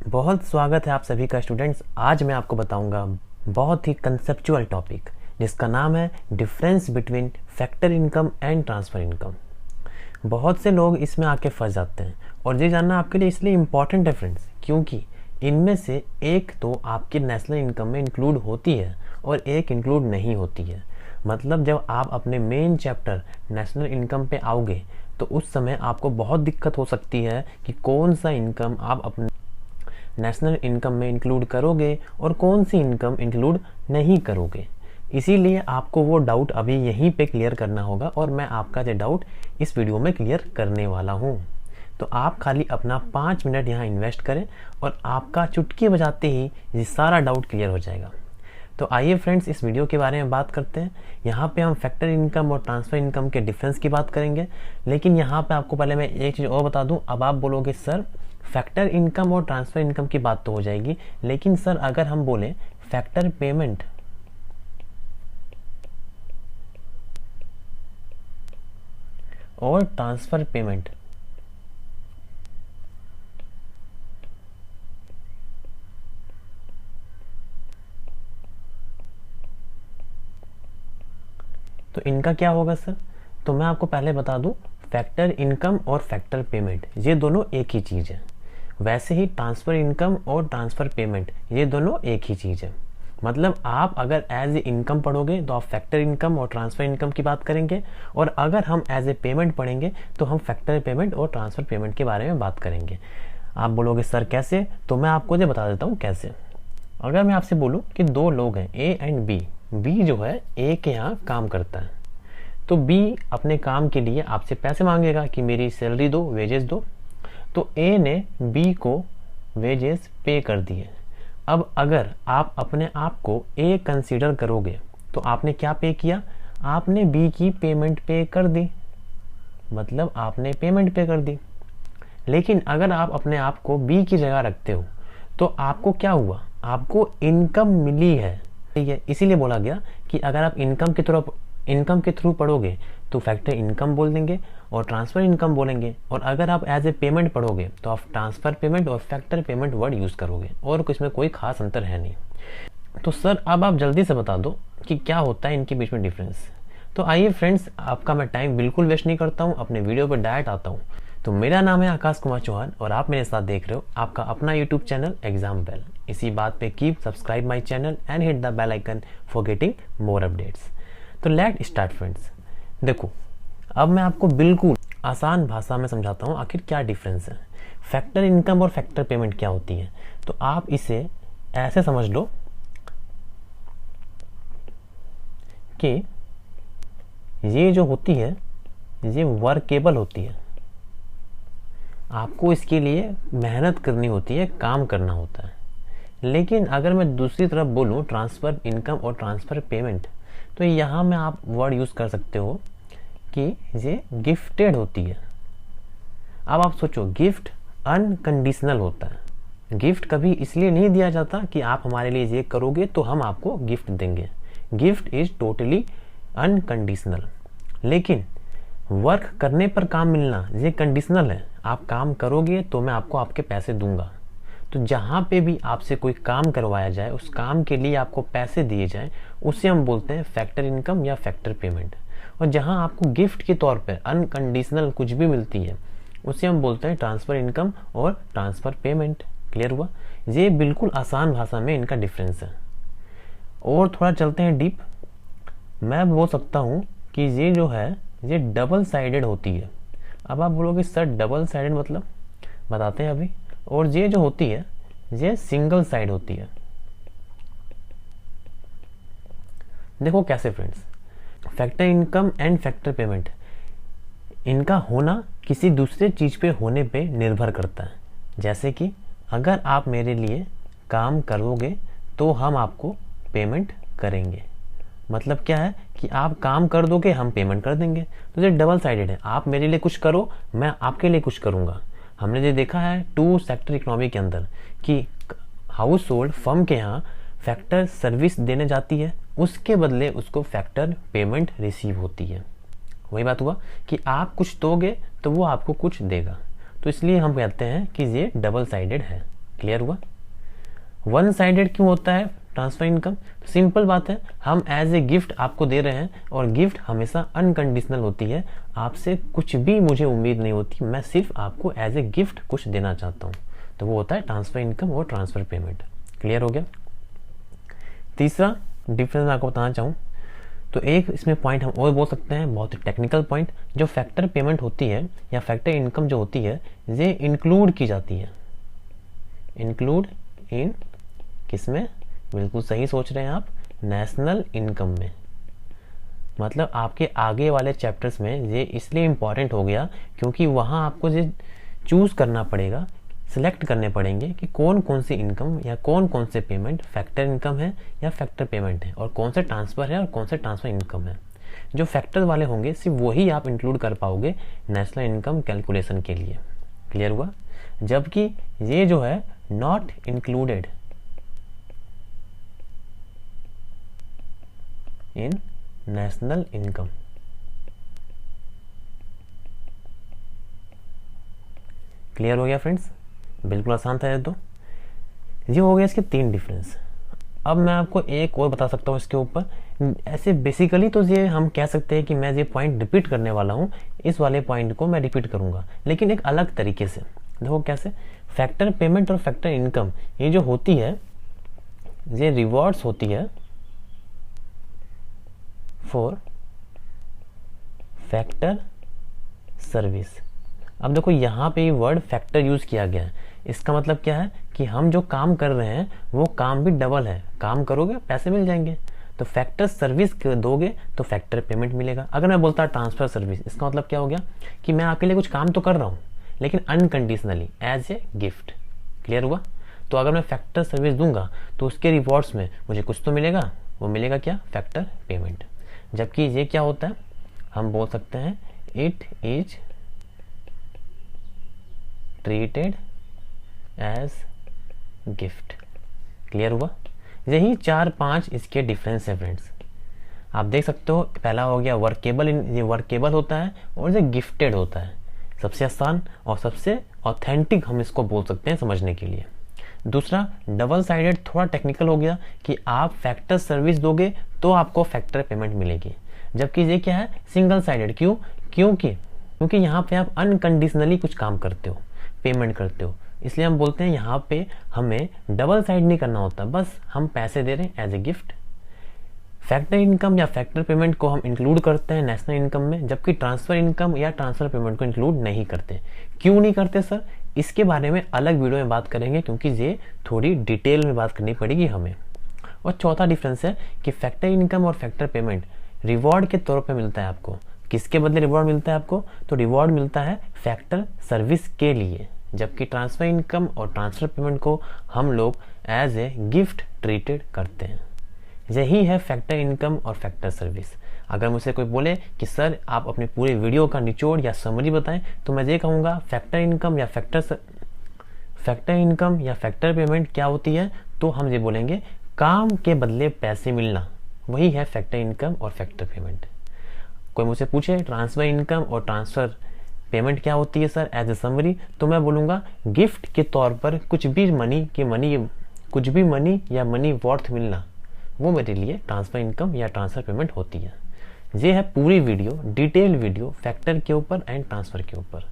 बहुत स्वागत है आप सभी का स्टूडेंट्स। आज मैं आपको बताऊंगा बहुत ही कंसेप्चुअल टॉपिक जिसका नाम है difference between factor income and transfer income. बहुत से लोग इसमें आके फंस जाते हैं और ये जानना आपके लिए इसलिए इम्पॉर्टेंट है फ्रेंड्स, क्योंकि इनमें से एक तो आपकी नेशनल इनकम में इंक्लूड होती है और एक इंक्लूड नहीं होती है। मतलब जब आप अपने मेन चैप्टर नेशनल इनकम पे आओगे तो उस समय आपको बहुत दिक्कत हो सकती है कि कौन सा इनकम आप अपने नेशनल इनकम में इंक्लूड करोगे और कौन सी इनकम इंक्लूड नहीं करोगे। इसीलिए आपको वो डाउट अभी यहीं पे क्लियर करना होगा और मैं आपका ये डाउट इस वीडियो में क्लियर करने वाला हूँ। तो आप खाली अपना 5 मिनट यहाँ इन्वेस्ट करें और आपका चुटकी बजाते ही ये सारा डाउट क्लियर हो जाएगा। तो आइए फ्रेंड्स, इस वीडियो के बारे में बात करते हैं। यहाँ पे हम फैक्टर इनकम और ट्रांसफ़र इनकम के डिफरेंस की बात करेंगे, लेकिन यहाँ पे आपको पहले मैं एक चीज़ और बता दूँ। अब आप बोलोगे सर फैक्टर इनकम और ट्रांसफ़र इनकम की बात तो हो जाएगी, लेकिन सर अगर हम बोलें फैक्टर पेमेंट और ट्रांसफ़र पेमेंट, तो इनका क्या होगा सर? तो मैं आपको पहले बता दूं, फैक्टर इनकम और फैक्टर पेमेंट ये दोनों एक ही चीज़ है। वैसे ही ट्रांसफ़र इनकम और ट्रांसफ़र पेमेंट ये दोनों एक ही चीज़ है। मतलब आप अगर एज ए इनकम पढ़ोगे तो आप फैक्टर इनकम और ट्रांसफ़र इनकम की बात करेंगे, और अगर हम एज ए पेमेंट पढ़ेंगे तो हम फैक्टर पेमेंट और ट्रांसफ़र पेमेंट के बारे में बात करेंगे। आप बोलोगे सर कैसे? तो मैं आपको ये बता देता हूँ कैसे। अगर मैं आपसे बोलूँ कि दो लोग हैं ए एंड बी, बी जो है ए के यहाँ काम करता है, तो बी अपने काम के लिए आपसे पैसे मांगेगा कि मेरी सैलरी दो, वेजेस दो। तो ए ने बी को वेजेस पे कर दिए। अब अगर आप अपने आप को ए कंसीडर करोगे तो आपने क्या पे किया? आपने बी की पेमेंट पे कर दी, मतलब आपने पेमेंट पे कर दी। लेकिन अगर आप अपने आप को बी की जगह रखते हो तो आपको क्या हुआ? आपको इनकम मिली है, ठीक है। इसीलिए बोला गया कि अगर आप इनकम के थ्रू पढ़ोगे तो फैक्टर इनकम बोल देंगे और ट्रांसफ़र इनकम बोलेंगे, और अगर आप एज ए पेमेंट पढ़ोगे तो आप ट्रांसफ़र पेमेंट और फैक्टर पेमेंट वर्ड यूज़ करोगे, और कुछ में कोई खास अंतर है नहीं। तो सर अब आप जल्दी से बता दो कि क्या होता है इनके बीच में डिफरेंस। तो आइए फ्रेंड्स, आपका मैं टाइम बिल्कुल वेस्ट नहीं करता हूँ, अपने वीडियो पर डायरेक्ट आता हूँ। तो मेरा नाम है आकाश कुमार चौहान और आप मेरे साथ देख रहे हो आपका अपना यूट्यूब चैनल एग्जाम बेल। इसी बात पे keep subscribe my channel and hit the bell icon for getting more updates. तो लेट स्टार्ट फ्रेंड्स। देखो, अब मैं आपको बिल्कुल आसान भाषा में समझाता हूँ आखिर क्या डिफरेंस है। फैक्टर इनकम और फैक्टर पेमेंट क्या होती है, तो आप इसे ऐसे समझ लो कि ये जो होती है ये वर्केबल होती है। आपको इसके लिए मेहनत करनी होती है, काम करना होता है। लेकिन अगर मैं दूसरी तरफ बोलूँ ट्रांसफ़र इनकम और ट्रांसफ़र पेमेंट, तो यहाँ में आप वर्ड यूज़ कर सकते हो कि ये गिफ्टेड होती है। अब आप सोचो, गिफ्ट अनकंडीशनल होता है। गिफ्ट कभी इसलिए नहीं दिया जाता कि आप हमारे लिए ये करोगे तो हम आपको गिफ्ट देंगे। Gift is totally unconditional. लेकिन वर्क करने पर काम मिलना ये कंडीशनल है। आप काम करोगे तो मैं आपको आपके पैसे दूंगा। तो जहाँ पे भी आपसे कोई काम करवाया जाए, उस काम के लिए आपको पैसे दिए जाएं, उसे हम बोलते हैं फैक्टर इनकम या फैक्टर पेमेंट। और जहाँ आपको गिफ्ट के तौर पर अनकंडीशनल कुछ भी मिलती है, उसे हम बोलते हैं ट्रांसफ़र इनकम और ट्रांसफ़र पेमेंट। क्लियर हुआ? ये बिल्कुल आसान भाषा में इनका डिफरेंस है। और थोड़ा चलते हैं डीप। मैं बोल सकता हूँ कि ये जो है ये डबल साइडेड होती है। अब आप बोलोगे सर डबल साइडेड मतलब? बताते हैं अभी। और ये जो होती है ये सिंगल साइड होती है। देखो कैसे friends, factor income and factor payment, इनका होना किसी दूसरे चीज़ पे होने पे निर्भर करता है। जैसे कि अगर आप मेरे लिए काम करोगे तो हम आपको पेमेंट करेंगे। मतलब क्या है कि आप काम कर दोगे, हम पेमेंट कर देंगे। तो ये डबल साइडेड है। आप मेरे लिए कुछ करो, मैं आपके लिए कुछ करूँगा। हमने ये देखा है 2 सेक्टर इकोनॉमी के अंदर कि हाउस होल्ड फर्म के यहाँ फैक्टर सर्विस देने जाती है, उसके बदले उसको फैक्टर पेमेंट रिसीव होती है। वही बात हुआ कि आप कुछ दोगे तो वो आपको कुछ देगा। तो इसलिए हम कहते हैं कि ये डबल साइडेड है। क्लियर हुआ? वन साइडेड क्यों होता है ट्रांसफर इनकम? सिंपल बात है, हम एज ए गिफ्ट आपको दे रहे हैं और गिफ्ट हमेशा अनकंडीशनल होती है। आपसे कुछ भी मुझे उम्मीद नहीं होती, मैं सिर्फ आपको एज ए गिफ्ट कुछ देना चाहता हूँ, तो वो होता है ट्रांसफर इनकम और ट्रांसफर पेमेंट। क्लियर हो गया? तीसरा डिफरेंस मैं आपको बताना चाहूँ तो एक इसमें पॉइंट हम और बोल सकते हैं, बहुत ही टेक्निकल पॉइंट, जो फैक्टर पेमेंट होती है या फैक्टर इनकम जो होती है ये इंक्लूड की जाती है। इंक्लूड इन किसमें? बिल्कुल सही सोच रहे हैं आप, नेशनल इनकम में। मतलब आपके आगे वाले चैप्टर्स में ये इसलिए इम्पॉर्टेंट हो गया क्योंकि वहाँ आपको ये चूज़ करना पड़ेगा, सिलेक्ट करने पड़ेंगे कि कौन कौन सी इनकम या कौन कौन से पेमेंट फैक्टर इनकम है या फैक्टर पेमेंट है, और कौन से ट्रांसफ़र है और कौन से ट्रांसफ़र इनकम है। जो फैक्टर वाले होंगे सिर्फ वही आप इंक्लूड कर पाओगे नेशनल इनकम कैलकुलेशन के लिए। क्लियर हुआ? जबकि ये जो है not included in national income. Clear हो गया फ्रेंड्स? बिल्कुल आसान था ये तो। ये हो गया इसके 3 डिफरेंस। अब मैं आपको एक और बता सकता हूँ इसके ऊपर। ऐसे बेसिकली तो ये हम कह सकते हैं कि मैं ये पॉइंट रिपीट करने वाला हूँ, इस वाले पॉइंट को मैं रिपीट करूँगा लेकिन एक अलग तरीके से। देखो कैसे, फैक्टर पेमेंट और फैक्टर इनकम ये जो होती है ये रिवॉर्ड्स होती है फॉर फैक्टर सर्विस। अब देखो यहाँ पे ये वर्ड फैक्टर यूज किया गया है, इसका मतलब क्या है कि हम जो काम कर रहे हैं वो काम भी डबल है, काम करोगे पैसे मिल जाएंगे। तो फैक्टर सर्विस दोगे तो फैक्टर पेमेंट मिलेगा। अगर मैं बोलता ट्रांसफर सर्विस, इसका मतलब क्या हो गया कि मैं आपके लिए कुछ काम तो कर रहा हूँ लेकिन unconditionally as a gift. Clear हुआ? तो अगर मैं फैक्टर सर्विस दूंगा तो उसके रिवॉर्ड्स में मुझे कुछ तो मिलेगा, वो मिलेगा क्या? Factor payment. जबकि ये क्या होता है, हम बोल सकते हैं it is treated as gift. Clear हुआ? यही 4-5 इसके डिफरेंस है फ्रेंड्स। आप देख सकते हो, पहला हो गया वर्केबल, ये वर्केबल होता है और ये गिफ्टेड होता है। सबसे आसान और सबसे ऑथेंटिक हम इसको बोल सकते हैं समझने के लिए। दूसरा डबल साइडेड थोड़ा टेक्निकल हो गया कि आप फैक्टर सर्विस दोगे तो आपको फैक्टर पेमेंट मिलेगी, जबकि ये क्या है? Single sided. क्यों? क्योंकि यहाँ पे आप अनकंडीशनली कुछ काम करते हो, पेमेंट करते हो, इसलिए हम बोलते हैं यहाँ पे हमें डबल साइड नहीं करना होता, बस हम पैसे दे रहे हैं as a gift. Factor income या फैक्टर पेमेंट को हम इंक्लूड करते हैं नेशनल इनकम में, जबकि ट्रांसफर इनकम या ट्रांसफर पेमेंट को इंक्लूड नहीं करते। क्यों नहीं करते सर? इसके बारे में अलग वीडियो में बात करेंगे क्योंकि ये थोड़ी डिटेल में बात करनी पड़ेगी हमें। और चौथा डिफरेंस है कि फैक्टर इनकम और फैक्टर पेमेंट रिवॉर्ड के तौर पे मिलता है आपको। किसके बदले रिवॉर्ड मिलता है आपको? तो रिवॉर्ड मिलता है फैक्टर सर्विस के लिए, जबकि ट्रांसफर इनकम और ट्रांसफर पेमेंट को हम लोग एज ए गिफ्ट ट्रीटेड करते हैं। यही है फैक्टर इनकम और फैक्टर सर्विस। अगर मुझसे कोई बोले कि सर आप अपने पूरे वीडियो का निचोड़ या समरी बताएं, तो मैं ये कहूँगा फैक्टर इनकम या फैक्टर पेमेंट क्या होती है, तो हम ये बोलेंगे काम के बदले पैसे मिलना, वही है फैक्टर इनकम और फैक्टर पेमेंट। कोई मुझसे पूछे ट्रांसफर इनकम और ट्रांसफर पेमेंट क्या होती है सर एज ए समरी, तो मैं बोलूँगा गिफ्ट के तौर पर कुछ भी मनी या मनी वर्थ मिलना, वो मेरे लिए ट्रांसफर इनकम या ट्रांसफर पेमेंट होती है। ये है पूरी वीडियो, डिटेल वीडियो फैक्टर के ऊपर एंड ट्रांसफर के ऊपर।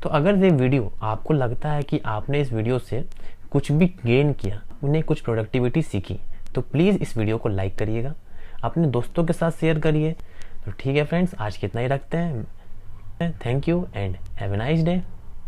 तो अगर ये वीडियो आपको लगता है कि आपने इस वीडियो से कुछ भी गेन किया, उन्हें कुछ प्रोडक्टिविटी सीखी, तो प्लीज़ इस वीडियो को लाइक करिएगा, अपने दोस्तों के साथ शेयर करिए। तो ठीक है फ्रेंड्स, आज कितना ही रखते हैं। Thank you and have a nice day.